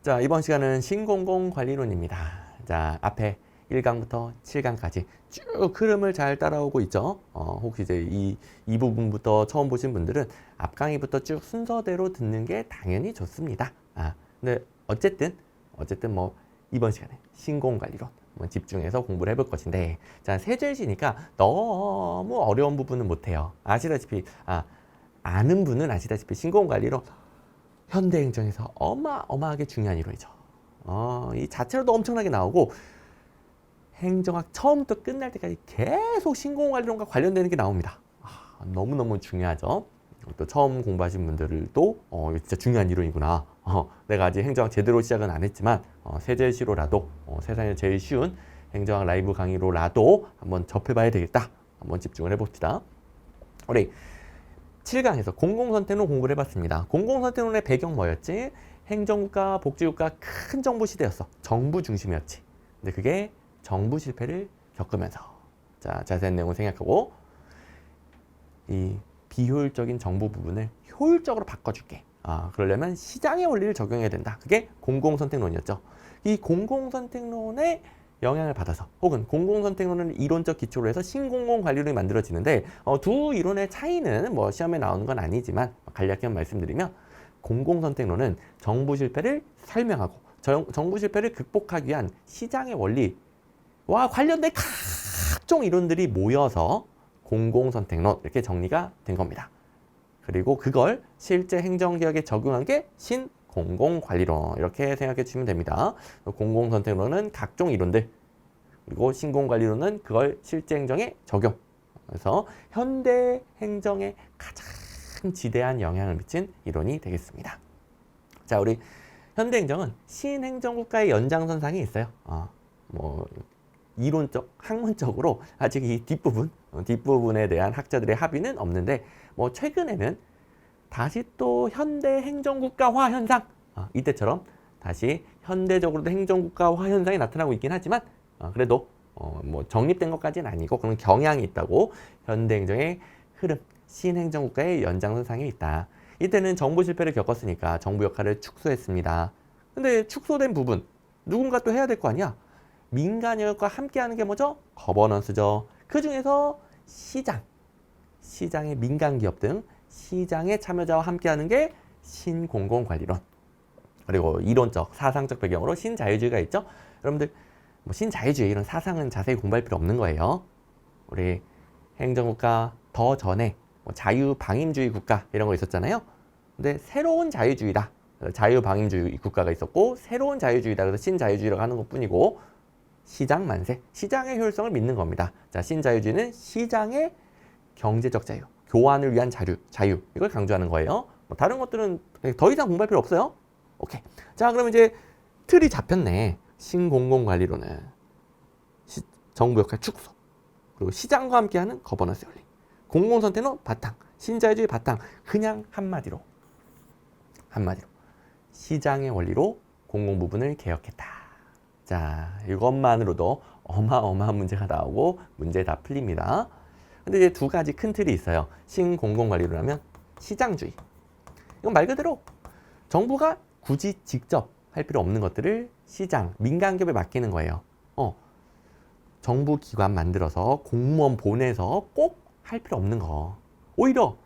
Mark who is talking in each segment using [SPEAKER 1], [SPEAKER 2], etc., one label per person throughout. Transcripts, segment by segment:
[SPEAKER 1] 자, 이번 시간은 신공공관리론입니다. 자, 앞에 1강부터 7강까지 쭉 흐름을 잘 따라오고 있죠. 혹시 이제 이 부분부터 처음 보신 분들은 앞 강의부터 쭉 순서대로 듣는 게 당연히 좋습니다. 근데 어쨌든 뭐 이번 시간에 신공관리론 집중해서 공부를 해볼 것인데, 자, 세제시니까 너무 어려운 부분은 못해요. 아시다시피, 아는 분은 아시다시피 신공관리론 현대행정에서 어마어마하게 중요한 이론이죠. 이 자체로도 엄청나게 나오고 행정학 처음부터 끝날 때까지 계속 신공관리론과 관련되는 게 나옵니다. 너무너무 중요하죠. 또 처음 공부하신 분들도 이거 진짜 중요한 이론이구나. 내가 아직 행정학 제대로 시작은 안 했지만 세제시로라도 세상에 제일 쉬운 행정학 라이브 강의로라도 한번 접해봐야 되겠다. 한번 집중을 해봅시다. 우리 7강에서 공공선택론 공부를 해봤습니다. 공공선택론의 배경 뭐였지? 행정국가, 복지국가 큰 정부 시대였어. 정부 중심이었지. 근데 그게 정부 실패를 겪으면서, 자, 자세한 내용을 생각하고 이 비효율적인 정부 부분을 효율적으로 바꿔줄게. 그러려면 시장의 원리를 적용해야 된다. 그게 공공선택론이었죠. 이 공공선택론의 영향을 받아서, 혹은 공공선택론을 이론적 기초로 해서 신공공관리론이 만들어지는데, 두 이론의 차이는 뭐 시험에 나오는 건 아니지만 간략히 말씀드리면, 공공선택론은 정부 실패를 설명하고 정부 실패를 극복하기 위한 시장의 원리와 관련된 각종 이론들이 모여서 공공선택론 이렇게 정리가 된 겁니다. 그리고 그걸 실제 행정개혁에 적용한 게 신공공관리론, 이렇게 생각해 주시면 됩니다. 공공선택론은 각종 이론들, 그리고 신공관리론은 그걸 실제 행정에 적용. 그래서 현대 행정에 가장 지대한 영향을 미친 이론이 되겠습니다. 자, 우리 현대 행정은 신행정국가의 연장선상에 있어요. 뭐 이론적, 학문적으로 아직 이 뒷부분에 대한 학자들의 합의는 없는데, 뭐 최근에는 다시 또 현대 행정국가화 현상, 이때처럼 다시 현대적으로도 행정국가화 현상이 나타나고 있긴 하지만, 그래도 뭐 정립된 것까지는 아니고 그런 경향이 있다고, 현대 행정의 흐름, 신행정국가의 연장선상에 있다. 이때는 정부 실패를 겪었으니까 정부 역할을 축소했습니다. 근데 축소된 부분 누군가 또 해야 될 거 아니야? 민간 영역과 함께하는 게 뭐죠? 거버넌스죠. 그 중에서 시장의 민간 기업 등 시장의 참여자와 함께하는 게 신공공관리론. 그리고 이론적, 사상적 배경으로 신자유주의가 있죠. 여러분들 뭐 신자유주의 이런 사상은 자세히 공부할 필요 없는 거예요. 우리 행정국가 더 전에 뭐 자유방임주의 국가 이런 거 있었잖아요. 근데 새로운 자유주의다. 자유방임주의 국가가 있었고 새로운 자유주의다. 그래서 신자유주의라고 하는 것뿐이고, 시장 만세, 시장의 효율성을 믿는 겁니다. 자, 신자유주의는 시장의 경제적 자유, 교환을 위한 자유 이걸 강조하는 거예요. 뭐 다른 것들은 더 이상 공부할 필요 없어요. 오케이. 자, 그럼 이제 틀이 잡혔네. 신공공관리론은 정부 역할 축소, 그리고 시장과 함께하는 거버넌스 원리, 공공선택론 바탕, 신자유주의 바탕. 그냥 한마디로 시장의 원리로 공공 부분을 개혁했다. 자, 이것만으로도 어마어마한 문제가 나오고 문제 다 풀립니다. 근데 이제 두 가지 큰 틀이 있어요. 신공공관리론하면 시장주의. 이건 말 그대로 정부가 굳이 직접 할 필요 없는 것들을 시장, 민간기업에 맡기는 거예요. 정부 기관 만들어서 공무원 보내서 꼭 할 필요 없는 거. 오히려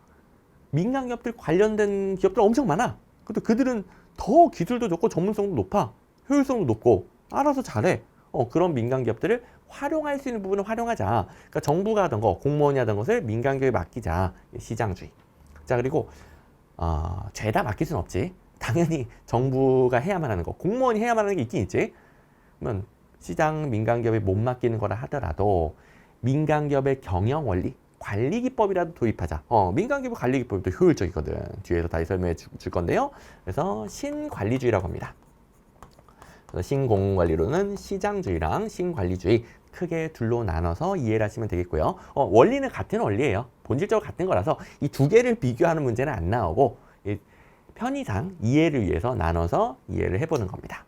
[SPEAKER 1] 민간기업들 관련된 기업들 엄청 많아. 근데 그들은 더 기술도 좋고 전문성도 높아. 효율성도 높고 알아서 잘해. 그런 민간기업들을 활용할 수 있는 부분을 활용하자. 그러니까 정부가 하던 거, 공무원이 하던 것을 민간기업에 맡기자. 시장주의. 자, 그리고 죄다 맡길 수는 없지. 당연히 정부가 해야만 하는 거, 공무원이 해야만 하는 게 있긴 있지. 그러면 시장 민간기업에 못 맡기는 거라 하더라도 민간기업의 경영 원리, 관리기법이라도 도입하자. 민간기업 관리기법도 효율적이거든. 뒤에서 다시 설명해 줄 건데요. 그래서 신관리주의라고 합니다. 그래서 신공공관리론은 시장주의랑 신관리주의 크게 둘로 나눠서 이해를 하시면 되겠고요. 원리는 같은 원리예요. 본질적으로 같은 거라서 이 두 개를 비교하는 문제는 안 나오고, 편의상 이해를 위해서 나눠서 이해를 해보는 겁니다.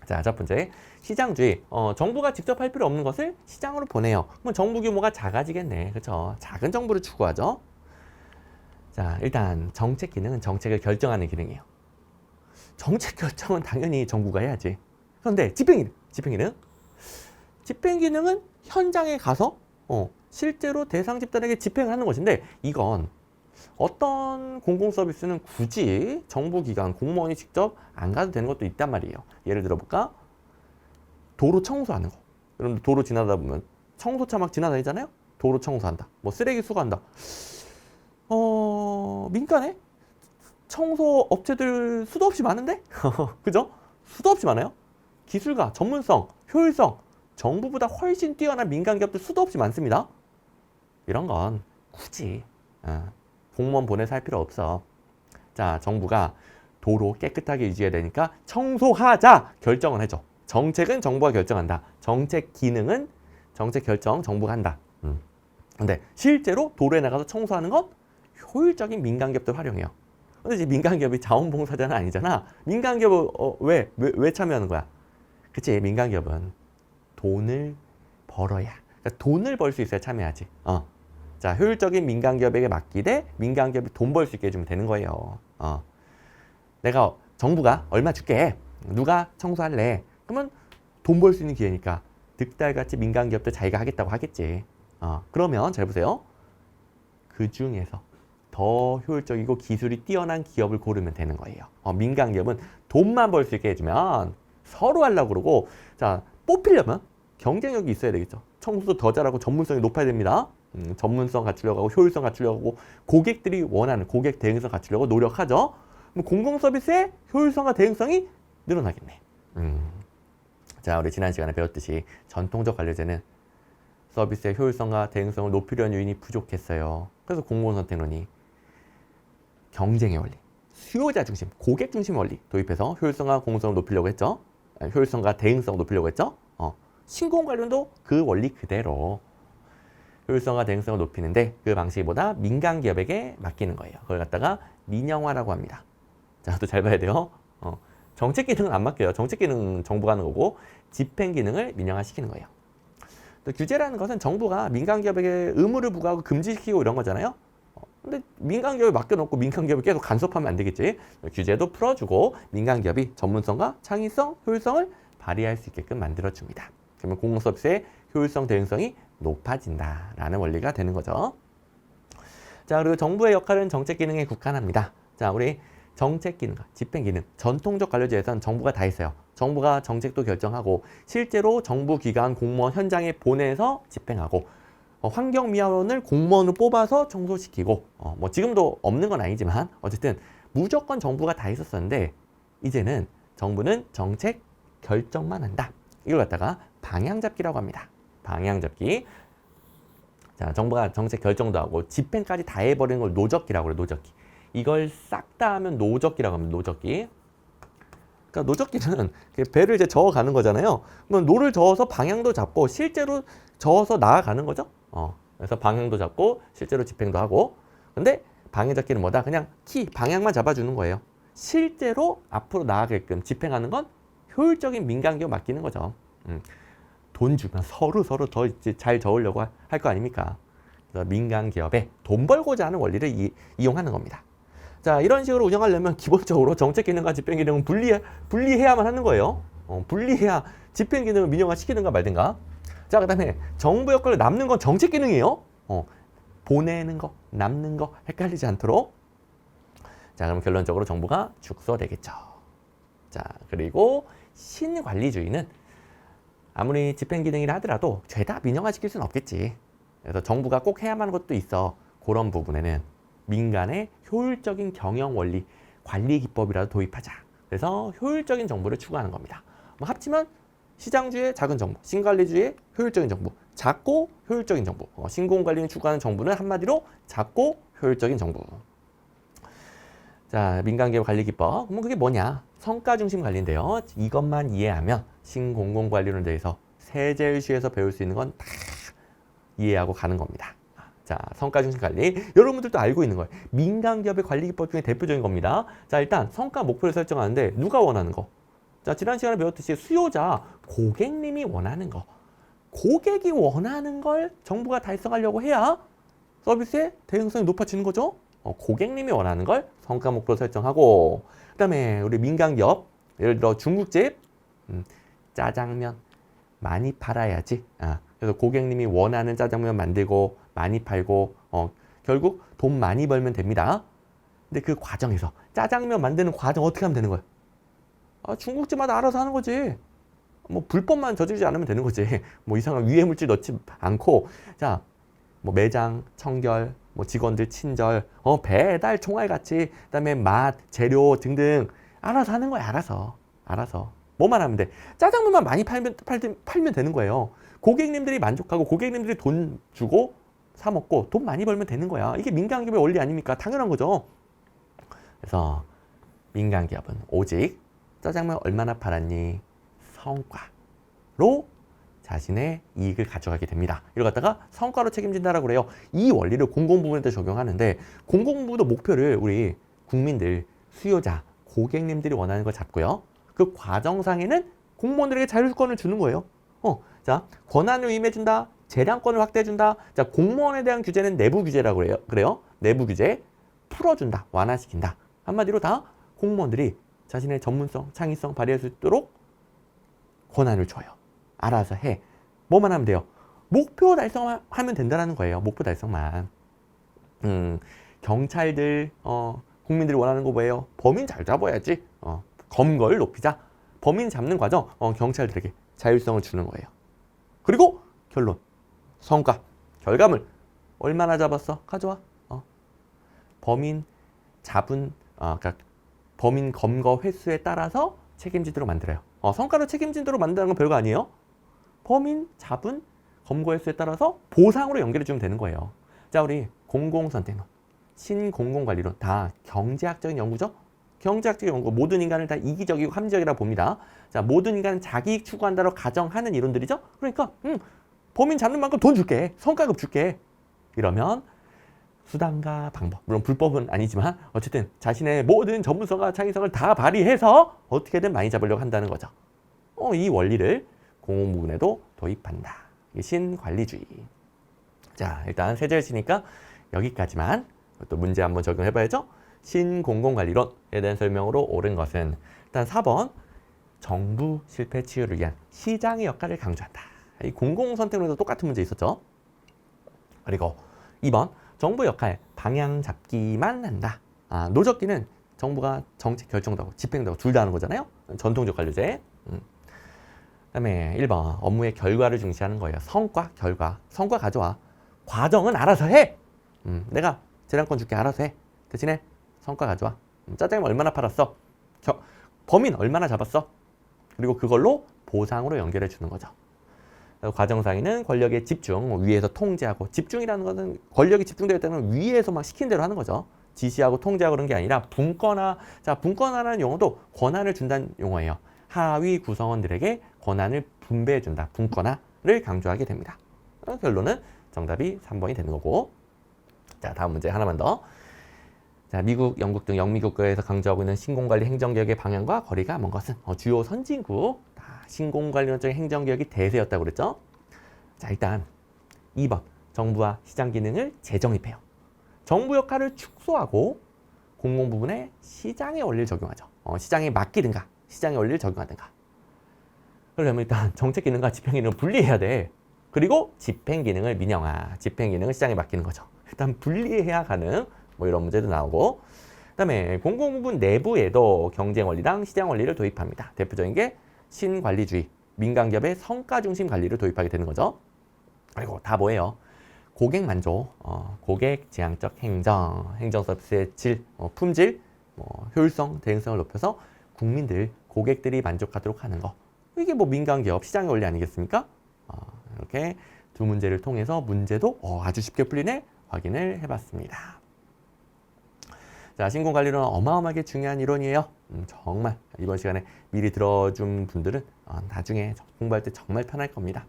[SPEAKER 1] 자, 첫 번째, 시장주의. 정부가 직접 할 필요 없는 것을 시장으로 보내요. 그럼 정부 규모가 작아지겠네. 그렇죠? 작은 정부를 추구하죠. 자, 일단 정책 기능은 정책을 결정하는 기능이에요. 정책 결정은 당연히 정부가 해야지. 그런데 집행기능은 현장에 가서 실제로 대상 집단에게 집행을 하는 것인데, 이건 어떤 공공서비스는 굳이 정부기관 공무원이 직접 안 가도 되는 것도 있단 말이에요. 예를 들어볼까? 도로 청소하는 거. 여러분들 도로 지나다 보면 청소차 막 지나다니잖아요. 도로 청소한다, 뭐 쓰레기 수거한다. 민간에 청소 업체들 수도 없이 많은데? 그죠? 수도 없이 많아요. 기술과 전문성, 효율성, 정부보다 훨씬 뛰어난 민간 기업들 수도 없이 많습니다. 이런 건 굳이 공무원 보내서 할 필요 없어. 자, 정부가 도로 깨끗하게 유지해야 되니까 청소하자 결정을 해줘. 정책은 정부가 결정한다. 정책 기능은 정책 결정 정부가 한다. 근데 실제로 도로에 나가서 청소하는 건 효율적인 민간 기업들 활용해요. 근데 이제 민간 기업이 자원봉사자는 아니잖아. 민간 기업은 왜 참여하는 거야? 그치, 민간 기업은 돈을 벌어야. 그러니까 돈을 벌 수 있어야 참여하지. 자, 효율적인 민간 기업에게 맡기되 민간 기업이 돈 벌 수 있게 해주면 되는 거예요. 내가 정부가 얼마 줄게. 누가 청소할래? 그러면 돈 벌 수 있는 기회니까 득달같이 민간 기업도 자기가 하겠다고 하겠지. 그러면 잘 보세요. 그 중에서 더 효율적이고 기술이 뛰어난 기업을 고르면 되는 거예요. 민간 기업은 돈만 벌 수 있게 해주면 서로 하려고 그러고, 자, 뽑히려면 경쟁력이 있어야 되겠죠. 청소도 더 잘하고 전문성이 높아야 됩니다. 전문성 갖추려고 하고 효율성 갖추려고 하고 고객들이 원하는 고객 대응성 갖추려고 노력하죠. 그럼 공공서비스의 효율성과 대응성이 늘어나겠네. 자, 우리 지난 시간에 배웠듯이 전통적 관료제는 서비스의 효율성과 대응성을 높이려는 요인이 부족했어요. 그래서 공무원 선택론이 경쟁의 원리, 수요자 중심, 고객 중심 원리 도입해서 효율성과 공정성을 높이려고 했죠. 효율성과 대응성을 높이려고 했죠. 신공 관련도 그 원리 그대로 효율성과 대응성을 높이는데 그 방식보다 민간 기업에게 맡기는 거예요. 그걸 갖다가 민영화라고 합니다. 자, 또 잘 봐야 돼요. 정책 기능은 안 맡겨요. 정책 기능은 정부가 하는 거고 집행 기능을 민영화시키는 거예요. 또 규제라는 것은 정부가 민간 기업에게 의무를 부과하고 금지시키고 이런 거잖아요. 근데 민간 기업에 맡겨놓고 민간 기업이 계속 간섭하면 안 되겠지. 규제도 풀어주고 민간 기업이 전문성과 창의성, 효율성을 발휘할 수 있게끔 만들어줍니다. 그러면 공공서비스의 효율성, 대응성이 높아진다라는 원리가 되는 거죠. 자, 그리고 정부의 역할은 정책 기능에 국한합니다. 자, 우리 정책 기능과 집행 기능, 전통적 관료제에서는 정부가 다 했어요. 정부가 정책도 결정하고 실제로 정부 기관 공무원 현장에 보내서 집행하고 환경미화원을 공무원을 뽑아서 청소시키고 뭐 지금도 없는 건 아니지만 어쨌든 무조건 정부가 다 했었었는데 이제는 정부는 정책 결정만 한다. 이걸 갖다가 방향잡기라고 합니다. 방향잡기. 자, 정부가 정책 결정도 하고 집행까지 다 해버리는 걸 노적기라고 그래요. 노적기. 이걸 싹 다 하면 노적기라고 합니다. 노적기. 그러니까 노적기는 배를 이제 저어가는 거잖아요. 그러면 노를 저어서 방향도 잡고 실제로 저어서 나아가는 거죠. 그래서 방향도 잡고 실제로 집행도 하고. 근데 방향잡기는 뭐다? 그냥 방향만 잡아주는 거예요. 실제로 앞으로 나아가게끔 집행하는 건 효율적인 민간기업 맡기는 거죠. 돈 주면 서로 더 잘 저으려고 할 거 아닙니까? 그래서 민간기업에 돈 벌고자 하는 원리를 이용하는 겁니다. 자, 이런 식으로 운영하려면 기본적으로 정책기능과 집행기능은 분리해야만 하는 거예요. 분리해야 집행기능을 민영화시키는가 말든가. 자, 그 다음에 정부 역할을 남는 건 정책기능이에요. 보내는 거, 남는 거 헷갈리지 않도록. 자, 그럼 결론적으로 정부가 축소되겠죠. 자, 그리고 신관리주의는 아무리 집행기능이라 하더라도 죄다 민영화시킬 수는 없겠지. 그래서 정부가 꼭 해야만 하는 것도 있어. 그런 부분에는 민간의 효율적인 경영 원리, 관리 기법이라도 도입하자. 그래서 효율적인 정부를 추구하는 겁니다. 뭐 합치면 시장주의 작은 정부, 신관리주의 효율적인 정부, 작고 효율적인 정부. 신공관리를 추구하는 정부는 한마디로 작고 효율적인 정부. 자, 민간기업 관리 기법. 그럼 그게 뭐냐? 성과 중심 관리인데요. 이것만 이해하면 신공공관리론에 대해서 세제일주에서 배울 수 있는 건 다 이해하고 가는 겁니다. 자, 성과 중심 관리. 여러분들도 알고 있는 거예요. 민간기업의 관리 기법 중에 대표적인 겁니다. 자, 일단 성과 목표를 설정하는데 누가 원하는 거? 자, 지난 시간에 배웠듯이 수요자, 고객님이 원하는 거. 고객이 원하는 걸 정부가 달성하려고 해야 서비스의 대응성이 높아지는 거죠. 고객님이 원하는 걸 성과 목표 설정하고, 그다음에 우리 민간기업, 예를 들어 중국집, 짜장면 많이 팔아야지. 그래서 고객님이 원하는 짜장면 만들고 많이 팔고 결국 돈 많이 벌면 됩니다. 근데 그 과정에서 짜장면 만드는 과정 어떻게 하면 되는 거예요? 중국집마다 알아서 하는 거지. 뭐 불법만 저지르지 않으면 되는 거지. 뭐 이상한 유해 물질 넣지 않고, 자, 뭐 매장 청결, 뭐 직원들 친절, 배달 총알 같이, 그다음에 맛, 재료 등등 알아서 하는 거야. 알아서. 뭐만 하면 돼. 짜장면만 많이 팔면 되는 거예요. 고객님들이 만족하고 고객님들이 돈 주고 사 먹고 돈 많이 벌면 되는 거야. 이게 민간기업의 원리 아닙니까? 당연한 거죠. 그래서 민간기업은 오직 짜장면 얼마나 팔았니? 성과로 자신의 이익을 가져가게 됩니다. 이걸 갖다가 성과로 책임진다라고 그래요. 이 원리를 공공부문에도 적용하는데, 공공부문도 목표를 우리 국민들, 수요자, 고객님들이 원하는 걸 잡고요. 그 과정상에는 공무원들에게 자율권을 주는 거예요. 자, 권한을 위임해준다, 재량권을 확대해준다. 자, 공무원에 대한 규제는 내부 규제라고 그래요. 내부 규제 풀어준다, 완화시킨다. 한마디로 다 공무원들이 자신의 전문성, 창의성 발휘할 수 있도록 권한을 줘요. 알아서 해. 뭐만 하면 돼요? 목표 달성하면 된다는 거예요. 목표 달성만. 경찰들, 국민들이 원하는 거 뭐예요? 범인 잘 잡아야지. 검거를 높이자. 범인 잡는 과정, 경찰들에게 자율성을 주는 거예요. 그리고 결론, 성과, 결과물. 얼마나 잡았어? 가져와. 범인 잡은, 그러니까 범인 검거 횟수에 따라서 책임지도록 만들어요. 성과로 책임지도록 만드는 건 별거 아니에요. 범인 잡은 검거 횟수에 따라서 보상으로 연결해 주면 되는 거예요. 자, 우리 공공선택론, 신공공관리론 다 경제학적인 연구죠. 경제학적인 연구, 모든 인간을 다 이기적이고 합리적이라 봅니다. 자, 모든 인간은 자기 이익 추구한다고 가정하는 이론들이죠. 그러니까 범인 잡는 만큼 돈 줄게, 성과급 줄게. 이러면 수단과 방법, 물론 불법은 아니지만 어쨌든 자신의 모든 전문성과 창의성을 다 발휘해서 어떻게든 많이 잡으려고 한다는 거죠. 이 원리를 공공부문에도 도입한다. 이게 신관리주의. 자, 일단 세 제를 치니까 여기까지만. 또 문제 한번 적용해봐야죠. 신공공관리론에 대한 설명으로 옳은 것은 일단 4번, 정부 실패 치유를 위한 시장의 역할을 강조한다. 이 공공선택론에도 똑같은 문제 있었죠. 그리고 2번, 정부 역할 방향 잡기만 한다. 노젓기는 정부가 정책 결정도 하고 집행도 하고 둘 다 하는 거잖아요. 전통적 관료제. 그다음에 1번, 업무의 결과를 중시하는 거예요. 성과, 결과. 성과 가져와. 과정은 알아서 해. 내가 재량권 줄게, 알아서 해. 대신에 성과 가져와. 짜장면 얼마나 팔았어? 범인 얼마나 잡았어? 그리고 그걸로 보상으로 연결해 주는 거죠. 과정상에는 권력의 집중, 위에서 통제하고, 집중이라는 것은 권력이 집중되어 있다면 위에서 막 시킨 대로 하는 거죠. 지시하고 통제하고 그런 게 아니라 분권화. 자, 분권화라는 용어도 권한을 준다는 용어예요. 하위 구성원들에게 권한을 분배해 준다. 분권화를 강조하게 됩니다. 결론은 정답이 3번이 되는 거고. 자, 다음 문제 하나만 더. 자, 미국, 영국 등 영미국가에서 강조하고 있는 신공관리 행정개혁의 방향과 거리가 먼 것은 주요 선진국 신공관리론적인 행정개혁이 대세였다고 그랬죠. 자, 일단 2번, 정부와 시장 기능을 재정립해요. 정부 역할을 축소하고 공공부문에 시장의 원리를 적용하죠. 시장에 맡기든가 시장의 원리를 적용하든가. 그러려면 일단 정책 기능과 집행 기능을 분리해야 돼. 그리고 집행 기능을 민영화, 집행 기능을 시장에 맡기는 거죠. 일단 분리해야 가능. 뭐 이런 문제도 나오고. 그다음에 공공부문 내부에도 경쟁 원리랑 시장 원리를 도입합니다. 대표적인 게 신관리주의, 민간기업의 성과 중심 관리를 도입하게 되는 거죠. 그리고 다 뭐예요? 고객 만족, 고객 지향적 행정, 행정 서비스의 질, 품질, 효율성, 대응성을 높여서 국민들, 고객들이 만족하도록 하는 거. 이게 뭐 민간기업 시장의 원리 아니겠습니까? 이렇게 두 문제를 통해서 문제도 아주 쉽게 풀리네 확인을 해봤습니다. 자, 신공관리론은 어마어마하게 중요한 이론이에요. 정말 이번 시간에 미리 들어준 분들은 나중에 공부할 때 정말 편할 겁니다.